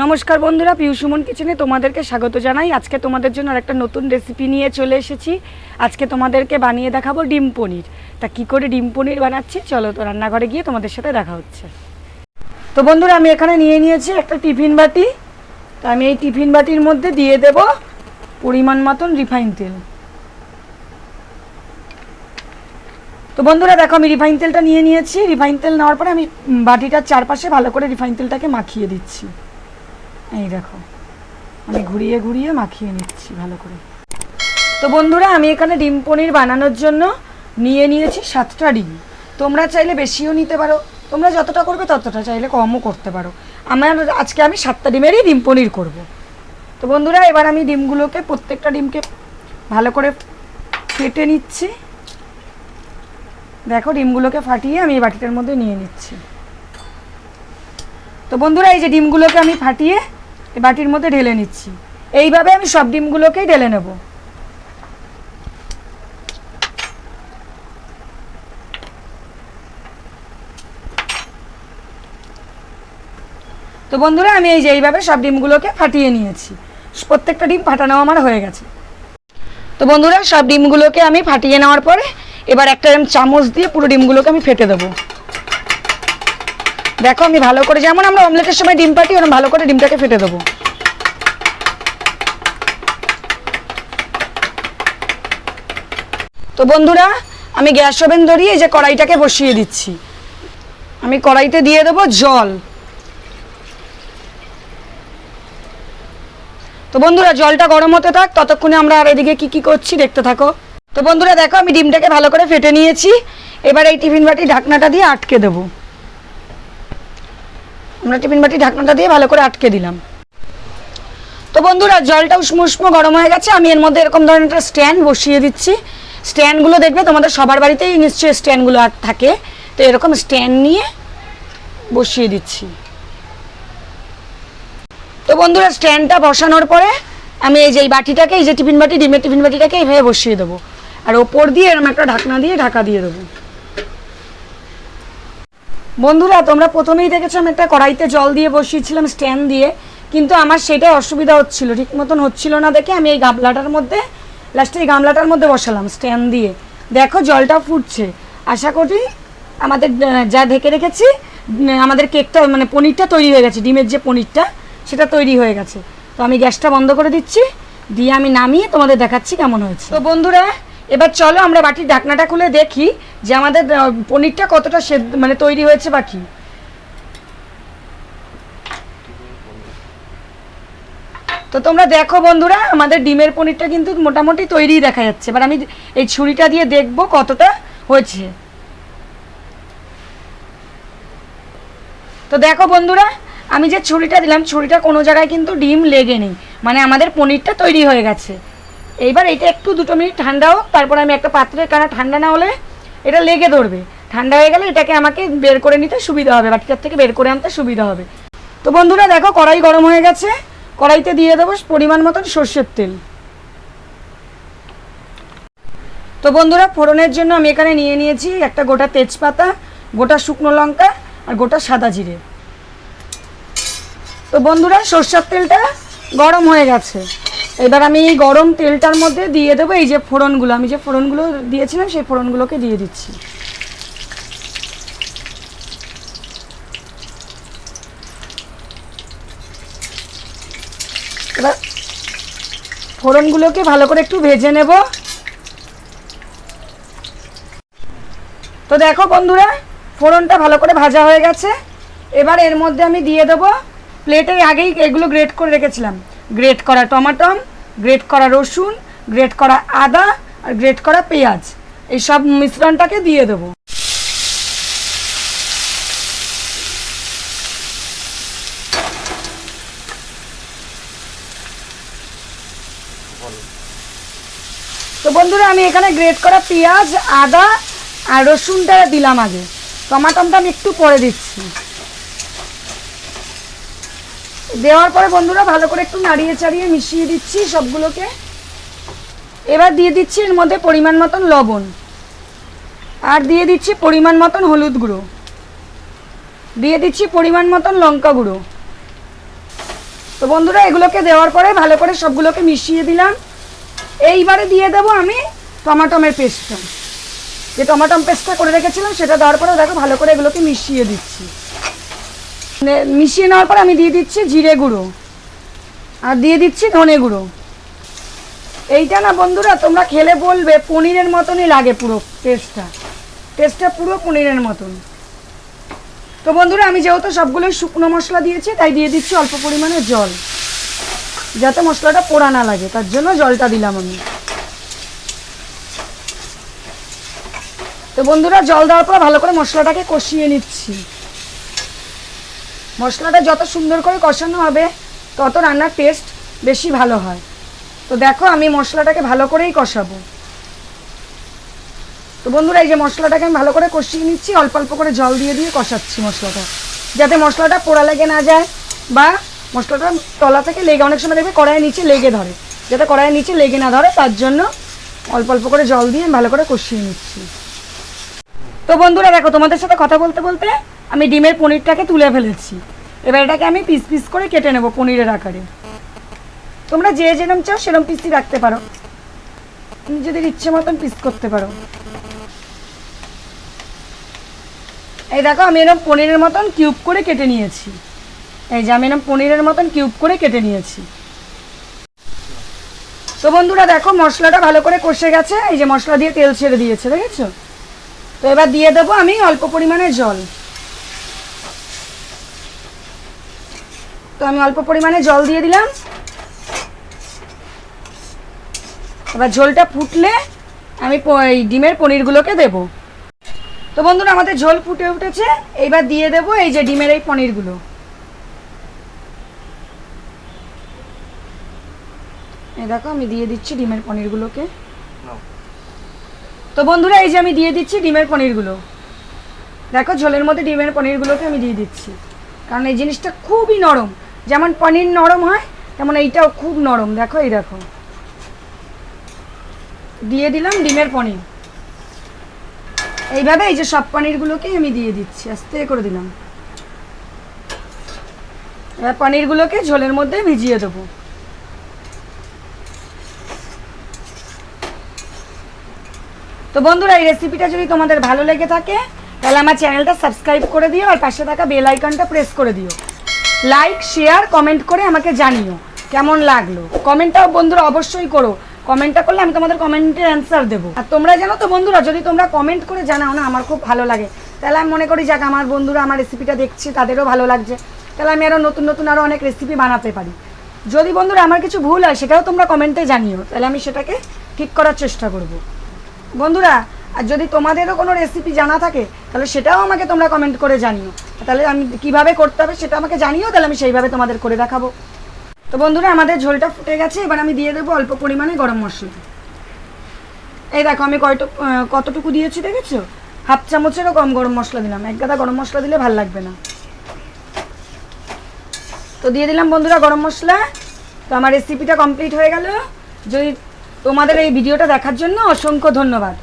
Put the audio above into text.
নমস্কার বন্ধুরা, পিউ সুমন কিচেনে তোমাদেরকে স্বাগত জানাই। আজকে তোমাদের জন্য আরেকটা নতুন রেসিপি নিয়ে চলে এসেছি। আজকে তোমাদেরকে বানিয়ে দেখাবো ডিম পনির। তা কী করে ডিম পনির বানাচ্ছি চলো তো রান্নাঘরে গিয়ে তোমাদের সাথে দেখা হচ্ছে। তো বন্ধুরা, আমি এখানে নিয়ে নিয়েছি একটা টিফিন বাটি। তো আমি এই টিফিন বাটির মধ্যে দিয়ে দেব পরিমাণ মতন রিফাইন তেল। তো বন্ধুরা দেখো, আমি রিফাইন তেলটা নিয়ে নিয়েছি। রিফাইন তেল নেওয়ার পরে আমি বাটিটার চারপাশে ভালো করে রিফাইন তেলটাকে মাখিয়ে দিচ্ছি। এই দেখো, আমি ঘুরিয়ে ঘুরিয়ে মাখিয়ে নিচ্ছি ভালো করে। তো বন্ধুরা, আমি এখানে ডিম পনির বানানোর জন্য নিয়ে নিয়েছি 7টা ডিম। তোমরা চাইলে বেশিও নিতে পারো, তোমরা যতটা করবে ততটা, চাইলে কমও করতে পারো। আজকে আমি 7টা ডিমেরই ডিম পনির করব। তো বন্ধুরা, এবার আমি ডিমগুলোকে, প্রত্যেকটা ডিমকে ভালো করে ফেটে নিচ্ছি। দেখো, ডিমগুলোকে ফাটিয়ে আমি এই বাটিটার মধ্যে নিয়ে নিচ্ছি। তো বন্ধুরা, এই যে ডিমগুলোকে আমি ফাটিয়ে এই বাটির মধ্যে ঢেলে নিচ্ছি। এইভাবে আমি সব ডিমগুলোকেই ঢেলে নেব। তো বন্ধুরা, আমি এই যে এইভাবে সব ডিমগুলোকে ফাটিয়ে নিয়েছি। প্রত্যেকটা ডিম ফাটানো আমার হয়ে গেছে। তো বন্ধুরা, সব ডিমগুলোকে আমি ফাটিয়ে নেওয়ার পরে এবার একটা চামচ দিয়ে পুরো ডিমগুলোকে আমি ফেটে দেবো। দেখো, আমি ভালো করে, যেমন আমরা অমলেটের সময় ডিম ফাটি, ওরকম ভালো করে ডিমটাকে ফেটে দেবো। তো বন্ধুরা, আমি গ্যাস ওভেন ধরিয়ে এই যে কড়াইটাকে বসিয়ে দিচ্ছি। আমি কড়াইতে দিয়ে দেবো জল। তো বন্ধুরা, জলটা গরম হতে থাক, ততক্ষণে আমরা আর এদিকে কি করছি দেখতে থাকো। তো বন্ধুরা দেখো, আমি ডিমটাকে ভালো করে ফেটে নিয়েছি। এবার এই টিফিন বাটির ঢাকনাটা দিয়ে আটকে দেবো। আমরা টিফিন বাটির ঢাকনাটা দিয়ে ভালো করে আটকে দিলাম। তো বন্ধুরা, জলটা উষ্ণ উষ্ণ গরম হয়ে গেছে। আমি এর মধ্যে এরকম ধরনের একটা স্ট্যান্ড বসিয়ে দিচ্ছি। স্ট্যান্ডগুলো দেখবে তোমাদের সবার বাড়িতেই নিশ্চয়ই স্ট্যান্ডগুলো থাকে। তো এরকম স্ট্যান্ড নিয়ে বসিয়ে দিচ্ছি। তো বন্ধুরা, স্ট্যান্ডটা বসানোর পরে আমি এই যে বাটিটাকে, এই যে টিফিন বাটি, ডিমের টিফিন বাটিটাকে এইভাবে বসিয়ে দেবো। আর ওপর দিয়ে এরকম একটা ঢাকনা দিয়ে ঢাকা দিয়ে দেবো। বন্ধুরা, তোমরা প্রথমেই দেখেছো আমি একটা কড়াইতে জল দিয়ে বসিয়েছিলাম স্ট্যান্ড দিয়ে, কিন্তু আমার সেটাই অসুবিধা হচ্ছিল, ঠিক মতন হচ্ছিল না দেখে আমি এই গামলাটার মধ্যে, লাস্টে এই গামলাটার মধ্যে বসালাম স্ট্যান্ড দিয়ে। দেখো, জলটা ফুটছে। আশা করি আমাদের যা ঢেকে রেখেছি, আমাদের কেকটা মানে পনিরটা তৈরি হয়ে গেছে। ডিমের যে পনিরটা সেটা তৈরি হয়ে গেছে। তো আমি গ্যাসটা বন্ধ করে দিচ্ছি, দিয়ে আমি নামিয়ে তোমাদের দেখাচ্ছি কেমন হয়েছে। তো বন্ধুরা, এবার চলো আমরা বাটির ঢাকনাটা খুলে দেখি যে আমাদের পনিরটা কতটা মানে তৈরি হয়েছে বাকি। তো তোমরা দেখো বন্ধুরা, আমাদের ডিমের পনিরটা কিন্তু মোটামুটি তৈরি দেখা যাচ্ছে। এবার আমি এই ছুরিটা দিয়ে দেখবো কতটা হয়েছে। তো দেখো বন্ধুরা, আমি যে ছুরিটা দিলাম, ছুরিটা কোনো জায়গায় কিন্তু ডিম লেগে নেই, মানে আমাদের পনিরটা তৈরি হয়ে গেছে। এইবার এটা একটু 2 মিনিট ঠান্ডা হোক, তারপর আমি একটা পাত্রে, কারণ ঠান্ডা না হলে এটা লেগে ধরবে। ঠান্ডা হয়ে গেলে এটাকে আমাকে বের করে নিতে সুবিধা হবে, বাটিটার থেকে বের করে আনতে সুবিধা হবে। তো বন্ধুরা দেখো, কড়াই গরম হয়ে গেছে। কড়াইতে দিয়ে দেবো পরিমাণ মতন সর্ষের তেল। তো বন্ধুরা, ফোড়নের জন্য আমি এখানে নিয়ে নিয়েছি একটা গোটা তেজপাতা, গোটা শুকনো লঙ্কা আর গোটা সাদা জিরে। তো বন্ধুরা, সর্ষের তেলটা গরম হয়ে গেছে। এবার আমি এই গরম তেলটার মধ্যে দিয়ে দেবো এই যে ফোড়নগুলো, আমি যে ফোড়নগুলো দিয়েছিলাম সেই ফোড়নগুলোকে দিয়ে দিচ্ছি। এবার ফোড়নগুলোকে ভালো করে একটু ভেজে নেব। তো দেখো বন্ধুরা, ফোড়নটা ভালো করে ভাজা হয়ে গেছে। এবার এর মধ্যে আমি দিয়ে দেবো, প্লেটে আগেই এগুলো গ্রেট করে রেখেছিলাম, গ্রেট করা টমেটো, গ্রেট করা রসুন, গ্রেট করা আদা আর গ্রেট করা পেঁয়াজ, এই সব মিশ্রণটাকে দিয়ে দেবো। তো বন্ধুরা, আমি এখানে গ্রেট করা পেঁয়াজ, আদা আর রসুনটা দিলাম আগে, টমেটোটা আমি একটু পরে দিচ্ছি। দেওয়ার পরে বন্ধুরা ভালো করে একটু নাড়িয়ে চাড়িয়ে মিশিয়ে দিচ্ছি সবগুলোকে। এবার দিয়ে দিচ্ছি এর মধ্যে পরিমাণ মতন লবণ, আর দিয়ে দিচ্ছি পরিমাণ মতন হলুদ গুঁড়ো, দিয়ে দিচ্ছি পরিমাণ মতন লঙ্কা গুঁড়ো, তো বন্ধুরা এগুলোকে দেওয়ার পরে ভালো করে সবগুলোকে মিশিয়ে দিলাম। এইবারে দিয়ে দেবো আমি টমাটমের পেস্টটা, যে টমাটম পেস্টটা করে রেখেছিলাম সেটা দেওয়ার পরে দেখো ভালো করে এগুলোকে মিশিয়ে দিচ্ছি। মিশিয়ে নেওয়ার পরে আমি দিয়ে দিচ্ছি জিরে গুঁড়ো আর দিয়ে দিচ্ছি ধনে গুঁড়ো। এইটা না বন্ধুরা তোমরা খেলে বলবে পনিরের মতনই লাগে, পুরো টেস্টটা পুরো পনিরের মতন। তো বন্ধুরা আমি যেহেতু সবগুলোই শুকনো মশলা দিয়েছি তাই দিয়ে দিচ্ছি অল্প পরিমাণে জল, যাতে মশলাটা পোড়া না লাগে, তার জন্য জলটা দিলাম আমি। তো বন্ধুরা জল দেওয়ার পর ভালো করে মশলাটাকে কষিয়ে নিচ্ছি। মশলাটা যত সুন্দর করে কষানো হবে তত রান্নার টেস্ট বেশি ভালো হয়। তো দেখো আমি মশলাটাকে ভালো করেই কষাবো। তো বন্ধুরা এই যে মশলাটাকে আমি ভালো করে কষিয়ে নিচ্ছি, অল্প অল্প করে জল দিয়ে দিয়ে কষাচ্ছি মশলাটা, যাতে মশলাটা পোড়া লেগে না যায় বা মশলাটা তলা থেকে লেগে, অনেক সময় দেখবে কড়াইয়ের নিচে লেগে ধরে, যাতে কড়াইয়ের নিচে লেগে না ধরে তার জন্য অল্প অল্প করে জল দিয়ে ভালো করে কষিয়ে নিচ্ছি। তো বন্ধুরা দেখো তোমাদের সাথে কথা বলতে বলতে আমি ডিমের পনিরটাকে তুলে ফেলেছি। এবার এটাকে আমি পিস পিস করে কেটে নেব পনিরের আকারে। তোমরা যে যেরকম চাও সেরকম পিসই রাখতে পারো, নিজেদের ইচ্ছে মতন পিস করতে পারো। এই দেখো আমি এরকম পনিরের মতন কিউব করে কেটে নিয়েছি। এই যে আমি এরকম পনিরের মতন কিউব করে কেটে নিয়েছি। তো বন্ধুরা দেখো মশলাটা ভালো করে কষে গেছে, এই যে মশলা দিয়ে তেল ছেড়ে দিয়েছে, দেখেছো? তো এবার দিয়ে দেবো আমি অল্প পরিমাণে জল। তো আমি অল্প পরিমাণে জল দিয়ে দিলাম। এবার ঝোলটা ফুটলে আমি এই ডিমের পনিরগুলোকে দেবো। তো বন্ধুরা আমাদের ঝোল ফুটে উঠেছে, এইবার দিয়ে দেবো এই যে ডিমের এই পনিরগুলো। এই দেখো আমি দিয়ে দিচ্ছি ডিমের পনিরগুলোকে। তো বন্ধুরা এই যে আমি দিয়ে দিচ্ছি ডিমের পনিরগুলো। দেখো ঝোলের মধ্যে ডিমের পনিরগুলোকে আমি দিয়ে দিচ্ছি, কারণ এই জিনিসটা খুবই নরম, যেমন পনির নরম হয় তেমন এইটাও খুব নরম। দেখো এই দেখো দিয়ে দিলাম ডিমের পনির। এইভাবে এই যে সব পনিরগুলোকেই আমি দিয়ে দিচ্ছি, আস্তে করে দিলাম। এবার পনিরগুলোকে ঝোলের মধ্যে ভিজিয়ে দেবো। তো বন্ধুরা এই রেসিপিটা যদি তোমাদের ভালো লেগে থাকে তাহলে আমার চ্যানেলটা সাবস্ক্রাইব করে দিও আর পাশে থাকা বেল আইকনটা প্রেস করে দিও। লাইক শেয়ার কমেন্ট করে আমাকে জানিও কেমন লাগলো। কমেন্টটাও বন্ধুরা অবশ্যই করো, কমেন্টটা করলে আমি তোমাদের কমেন্টের অ্যান্সার দেবো। আর তোমরা জানো তো বন্ধুরা, যদি তোমরা কমেন্ট করে জানাও না আমার খুব ভালো লাগে, তাহলে আমি মনে করি যাক আমার বন্ধুরা আমার রেসিপিটা দেখছি তাদেরও ভালো লাগছে, তাহলে আমি আরও নতুন নতুন আরও অনেক রেসিপি বানাতে পারি। যদি বন্ধুরা আমার কিছু ভুল হয় সেটাও তোমরা কমেন্টে জানিও, তাহলে আমি সেটাকে ঠিক করার চেষ্টা করব বন্ধুরা। আর যদি তোমাদেরও কোনো রেসিপি জানা থাকে তাহলে সেটাও আমাকে তোমরা কমেন্ট করে জানিও, তাহলে আমি কীভাবে করতে হবে সেটা আমাকে জানিও, তাহলে আমি সেইভাবে তোমাদের করে দেখাবো। তো বন্ধুরা আমাদের ঝোলটা ফুটে গেছে, এবার আমি দিয়ে দেবো অল্প পরিমাণে গরম মশলা। এই দেখো আমি কতটুকু দিয়েছি দেখেছো, হাফ চামচেরও কম গরম মশলা দিলাম, এক গাদা গরম মশলা দিলে ভালো লাগবে না। তো দিয়ে দিলাম বন্ধুরা গরম মশলা। তো আমার রেসিপিটা কমপ্লিট হয়ে গেল। যদি তোমাদের এই ভিডিওটা দেখার জন্য অসংখ্য ধন্যবাদ।